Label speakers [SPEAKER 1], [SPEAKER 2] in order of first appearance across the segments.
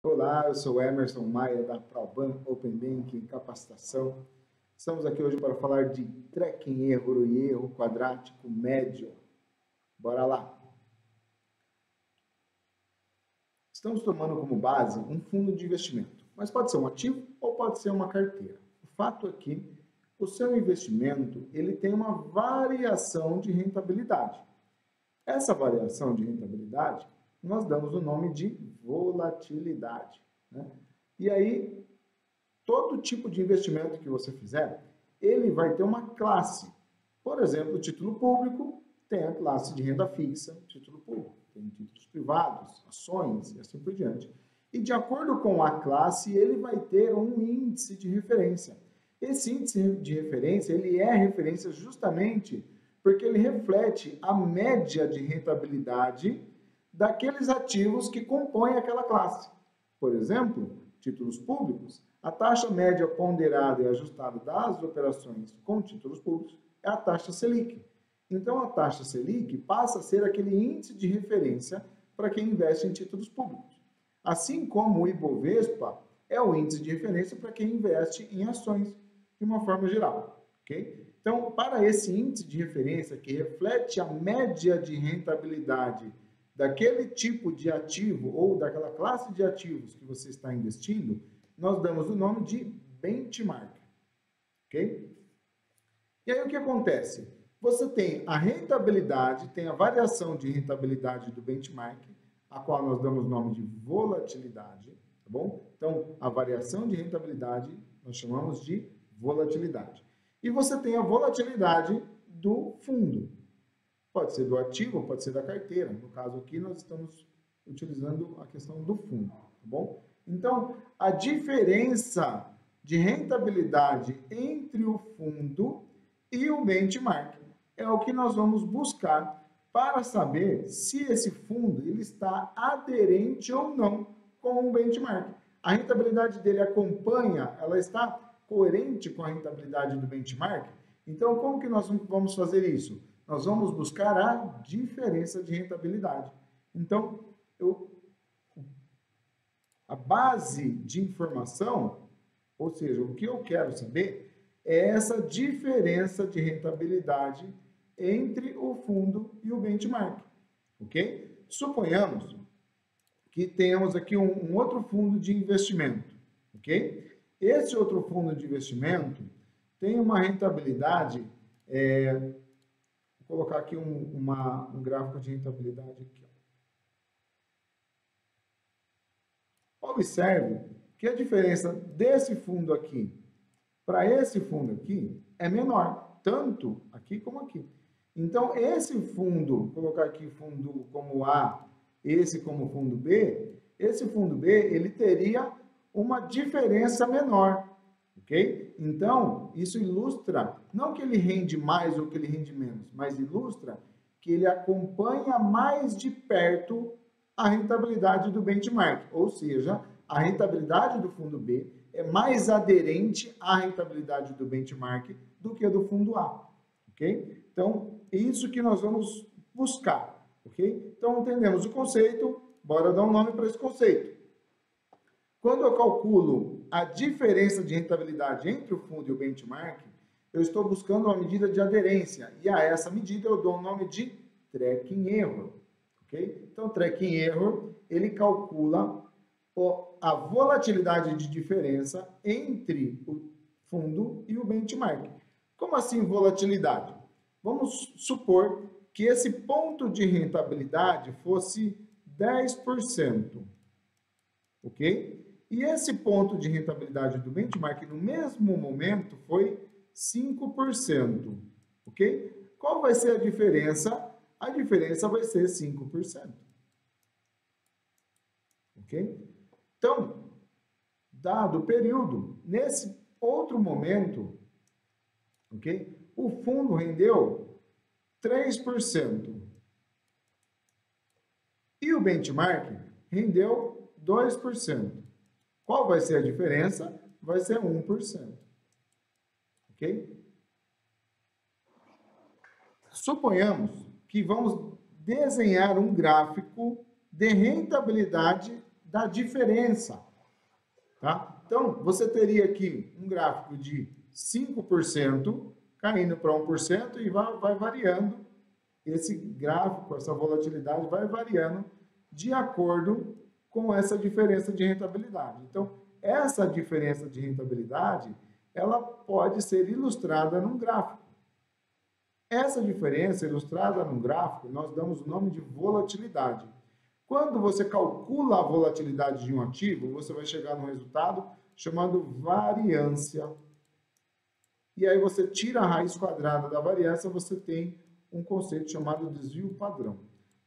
[SPEAKER 1] Olá, eu sou Emerson Maia da Proban Open Banking Capacitação. Estamos aqui hoje para falar de tracking erro e erro quadrático médio. Bora lá! Estamos tomando como base um fundo de investimento, mas pode ser um ativo ou pode ser uma carteira. O fato é que o seu investimento ele tem uma variação de rentabilidade. Essa variação de rentabilidade nós damos o nome de volatilidade, né? E aí, todo tipo de investimento que você fizer, ele vai ter uma classe. Por exemplo, o título público tem a classe de renda fixa, título público, tem títulos privados, ações e assim por diante. E de acordo com a classe, ele vai ter um índice de referência. Esse índice de referência, ele é referência justamente porque ele reflete a média de rentabilidade daqueles ativos que compõem aquela classe. Por exemplo, títulos públicos, a taxa média ponderada e ajustada das operações com títulos públicos é a taxa Selic. Então, a taxa Selic passa a ser aquele índice de referência para quem investe em títulos públicos. Assim como o Ibovespa é o índice de referência para quem investe em ações, de uma forma geral. Okay? Então, para esse índice de referência que reflete a média de rentabilidade daquele tipo de ativo ou daquela classe de ativos que você está investindo, nós damos o nome de benchmark. Ok? E aí o que acontece? Você tem a rentabilidade, tem a variação de rentabilidade do benchmark, a qual nós damos o nome de volatilidade, tá bom? Então, a variação de rentabilidade nós chamamos de volatilidade. E você tem a volatilidade do fundo. Pode ser do ativo, pode ser da carteira. No caso aqui, nós estamos utilizando a questão do fundo, tá bom? Então, a diferença de rentabilidade entre o fundo e o benchmark é o que nós vamos buscar para saber se esse fundo ele está aderente ou não com o benchmark. A rentabilidade dele acompanha, ela está coerente com a rentabilidade do benchmark? Então, como que nós vamos fazer isso? Nós vamos buscar a diferença de rentabilidade. Então, a base de informação, ou seja, o que eu quero saber, é essa diferença de rentabilidade entre o fundo e o benchmark. Ok? Suponhamos que tenhamos aqui um outro fundo de investimento. Ok? Esse outro fundo de investimento tem uma rentabilidade... Vou colocar aqui um gráfico de rentabilidade aqui. Observe que a diferença desse fundo aqui para esse fundo aqui é menor, tanto aqui como aqui. Então, esse fundo, vou colocar aqui fundo como A, esse como fundo B, esse fundo B, ele teria uma diferença menor. Okay? Então, isso ilustra, não que ele rende mais ou que ele rende menos, mas ilustra que ele acompanha mais de perto a rentabilidade do benchmark, ou seja, a rentabilidade do fundo B é mais aderente à rentabilidade do benchmark do que a do fundo A. Okay? Então, é isso que nós vamos buscar. Okay? Então, entendemos o conceito, bora dar um nome para esse conceito. Quando eu calculo a diferença de rentabilidade entre o fundo e o benchmark, eu estou buscando uma medida de aderência. E a essa medida eu dou o nome de tracking error. Okay? Então, tracking error, ele calcula a volatilidade de diferença entre o fundo e o benchmark. Como assim volatilidade? Vamos supor que esse ponto de rentabilidade fosse 10%. Ok? E esse ponto de rentabilidade do benchmark no mesmo momento foi 5%. Ok? Qual vai ser a diferença? A diferença vai ser 5%. Ok? Então, dado o período, nesse outro momento, ok? O fundo rendeu 3%. E o benchmark rendeu 2%. Qual vai ser a diferença? Vai ser 1%. Ok? Suponhamos que vamos desenhar um gráfico de rentabilidade da diferença. Tá? Então, você teria aqui um gráfico de 5% caindo para 1% e vai variando. Esse gráfico, essa volatilidade vai variando de acordo com essa diferença de rentabilidade. Então, essa diferença de rentabilidade, ela pode ser ilustrada num gráfico. Essa diferença ilustrada num gráfico, nós damos o nome de volatilidade. Quando você calcula a volatilidade de um ativo, você vai chegar num resultado chamado variância. E aí você tira a raiz quadrada da variância, você tem um conceito chamado desvio padrão.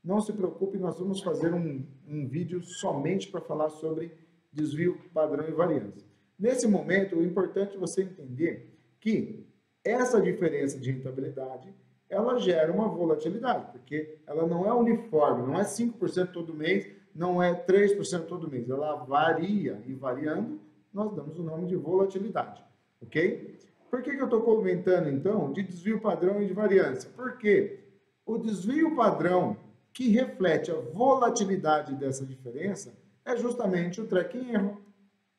[SPEAKER 1] Não se preocupe, nós vamos fazer um vídeo somente para falar sobre desvio padrão e variância. Nesse momento, o importante é você entender que essa diferença de rentabilidade, ela gera uma volatilidade, porque ela não é uniforme, não é 5% todo mês, não é 3% todo mês, ela varia, e variando, nós damos o nome de volatilidade, ok? Por que eu estou comentando, então, de desvio padrão e de variância? Porque o desvio padrão, que reflete a volatilidade dessa diferença, é justamente o tracking erro.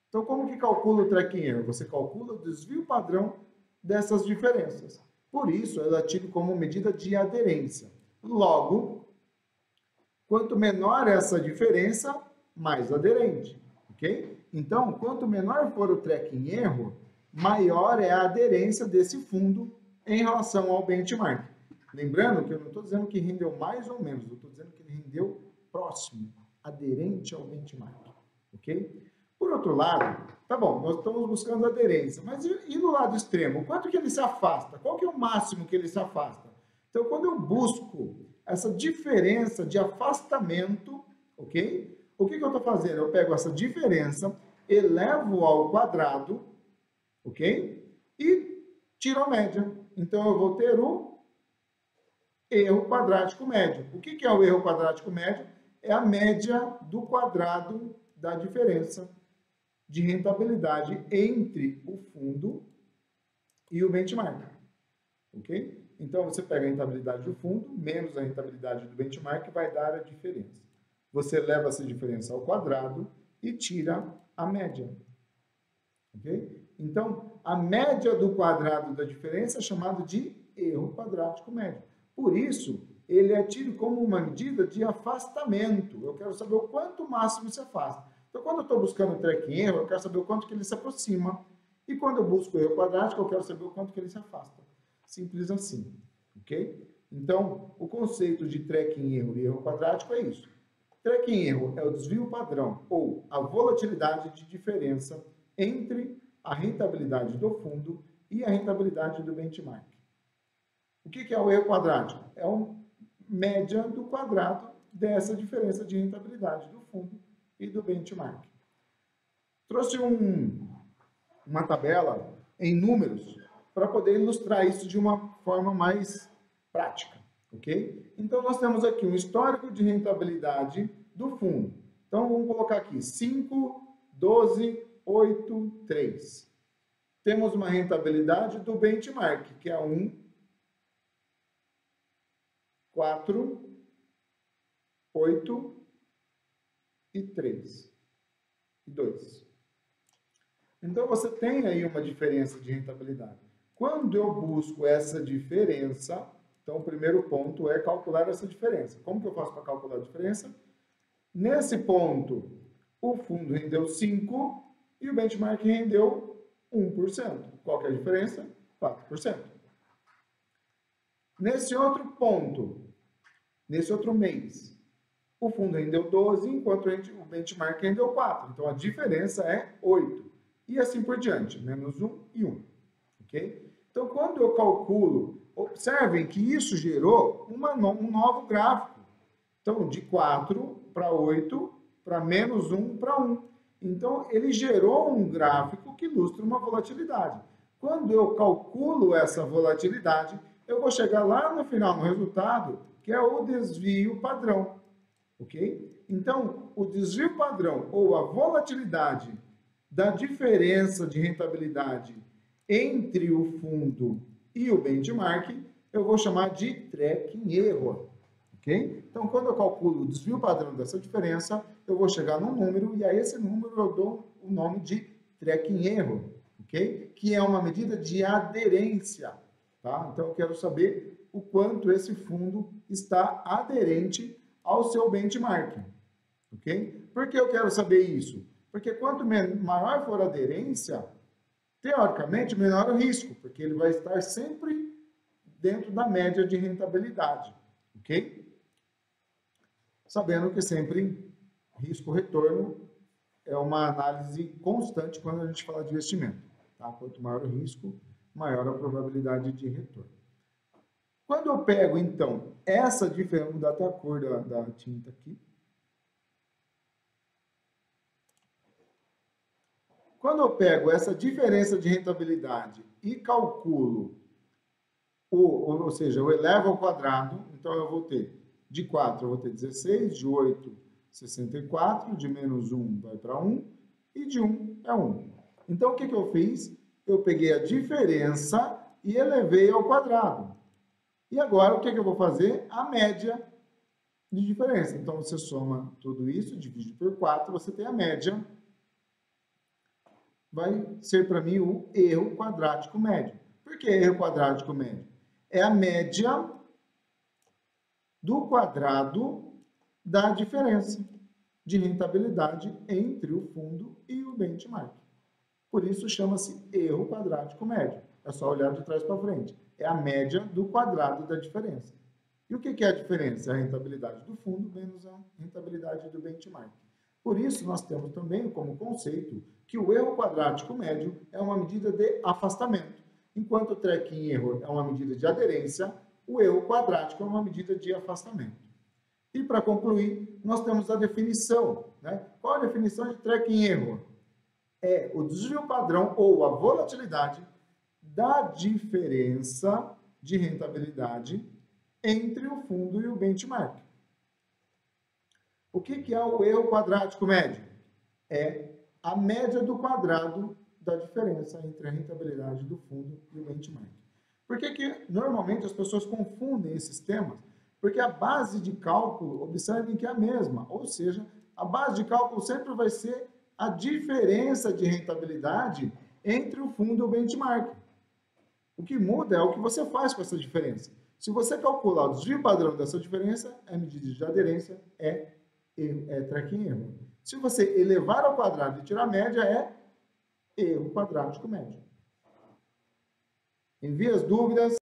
[SPEAKER 1] Então, como que calcula o tracking erro? Você calcula o desvio padrão dessas diferenças. Por isso, ela é tida como medida de aderência. Logo, quanto menor essa diferença, mais aderente, ok? Então, quanto menor for o tracking erro, maior é a aderência desse fundo em relação ao benchmark. Lembrando que eu não estou dizendo que rendeu mais ou menos, eu estou dizendo que ele rendeu próximo, aderente ao benchmark, ok? Por outro lado, tá bom, nós estamos buscando aderência, mas e no lado extremo? Quanto que ele se afasta? Qual que é o máximo que ele se afasta? Então, quando eu busco essa diferença de afastamento, ok? O que eu estou fazendo? Eu pego essa diferença, elevo ao quadrado, ok? E tiro a média. Então, eu vou ter o erro quadrático médio. O que é o erro quadrático médio? É a média do quadrado da diferença de rentabilidade entre o fundo e o benchmark, ok? Então, você pega a rentabilidade do fundo menos a rentabilidade do benchmark, vai dar a diferença. Você leva essa diferença ao quadrado e tira a média, ok? Então, a média do quadrado da diferença é chamado de erro quadrático médio. Por isso, ele é tido como uma medida de afastamento. Eu quero saber o quanto máximo se afasta. Então, quando eu estou buscando o tracking erro, eu quero saber o quanto que ele se aproxima. E quando eu busco o erro quadrático, eu quero saber o quanto que ele se afasta. Simples assim, ok? Então, o conceito de tracking erro e erro quadrático é isso. Tracking erro é o desvio padrão, ou a volatilidade de diferença entre a rentabilidade do fundo e a rentabilidade do benchmark. O que é o erro quadrático? É a média do quadrado dessa diferença de rentabilidade do fundo e do benchmark. Trouxe uma tabela em números para poder ilustrar isso de uma forma mais prática, ok? Então, nós temos aqui um histórico de rentabilidade do fundo. Então, vamos colocar aqui 5, 12, 8, 3. Temos uma rentabilidade do benchmark, que é 1, 4, 8 e 3 e 2. Então, você tem aí uma diferença de rentabilidade. Quando eu busco essa diferença, então o primeiro ponto é calcular essa diferença. Como que eu faço para calcular a diferença? Nesse ponto, o fundo rendeu 5 e o benchmark rendeu 1%. Qual que é a diferença? 4%. Nesse outro ponto, nesse outro mês, o fundo rendeu 12, enquanto o benchmark rendeu 4. Então, a diferença é 8. E assim por diante, menos 1 e 1. Ok? Então, quando eu calculo, observem que isso gerou um novo gráfico. Então, de 4 para 8, para menos 1 para 1. Então, ele gerou um gráfico que ilustra uma volatilidade. Quando eu calculo essa volatilidade, eu vou chegar lá no final, no resultado, que é o desvio padrão. Ok? Então, o desvio padrão, ou a volatilidade da diferença de rentabilidade entre o fundo e o benchmark, eu vou chamar de tracking erro. ok? Então, quando eu calculo o desvio padrão dessa diferença, eu vou chegar num número e a esse número eu dou o nome de tracking erro, ok? Que é uma medida de aderência, tá? Então, eu quero saber o quanto esse fundo está aderente ao seu benchmark, ok? Por que eu quero saber isso? Porque quanto maior for a aderência, teoricamente, menor o risco, porque ele vai estar sempre dentro da média de rentabilidade, ok? Sabendo que sempre risco-retorno é uma análise constante quando a gente fala de investimento, tá? Quanto maior o risco, maior a probabilidade de retorno. Quando eu pego, então, essa diferença, vou mudar até a cor da tinta aqui. Quando eu pego essa diferença de rentabilidade e calculo, ou seja, eu elevo ao quadrado, então eu vou ter de 4 eu vou ter 16, de 8, 64, de menos 1 vai para 1, e de 1 é 1. Então, o que eu fiz? Eu peguei a diferença e elevei ao quadrado. E agora, o que eu vou fazer? A média de diferença. Então, você soma tudo isso, divide por 4, você tem a média. Vai ser para mim o erro quadrático médio. Por que erro quadrático médio? É a média do quadrado da diferença de rentabilidade entre o fundo e o benchmark. Por isso chama-se erro quadrático médio. É só olhar de trás para frente. É a média do quadrado da diferença. E o que é a diferença? A rentabilidade do fundo menos a rentabilidade do benchmark. Por isso, nós temos também como conceito que o erro quadrático médio é uma medida de afastamento, enquanto o tracking erro é uma medida de aderência, o erro quadrático é uma medida de afastamento. E para concluir, nós temos a definição, né? Qual a definição de tracking erro? É o desvio padrão ou a volatilidade da diferença de rentabilidade entre o fundo e o benchmark. O que é o erro quadrático médio? É a média do quadrado da diferença entre a rentabilidade do fundo e o benchmark. Por que normalmente as pessoas confundem esses temas? Porque a base de cálculo, observem que é a mesma, ou seja, a base de cálculo sempre vai ser a diferença de rentabilidade entre o fundo e o benchmark. O que muda é o que você faz com essa diferença. Se você calcular o desvio padrão dessa diferença, a medida de aderência é tracking erro. Se você elevar ao quadrado e tirar a média, é erro quadrático médio. Envie as dúvidas.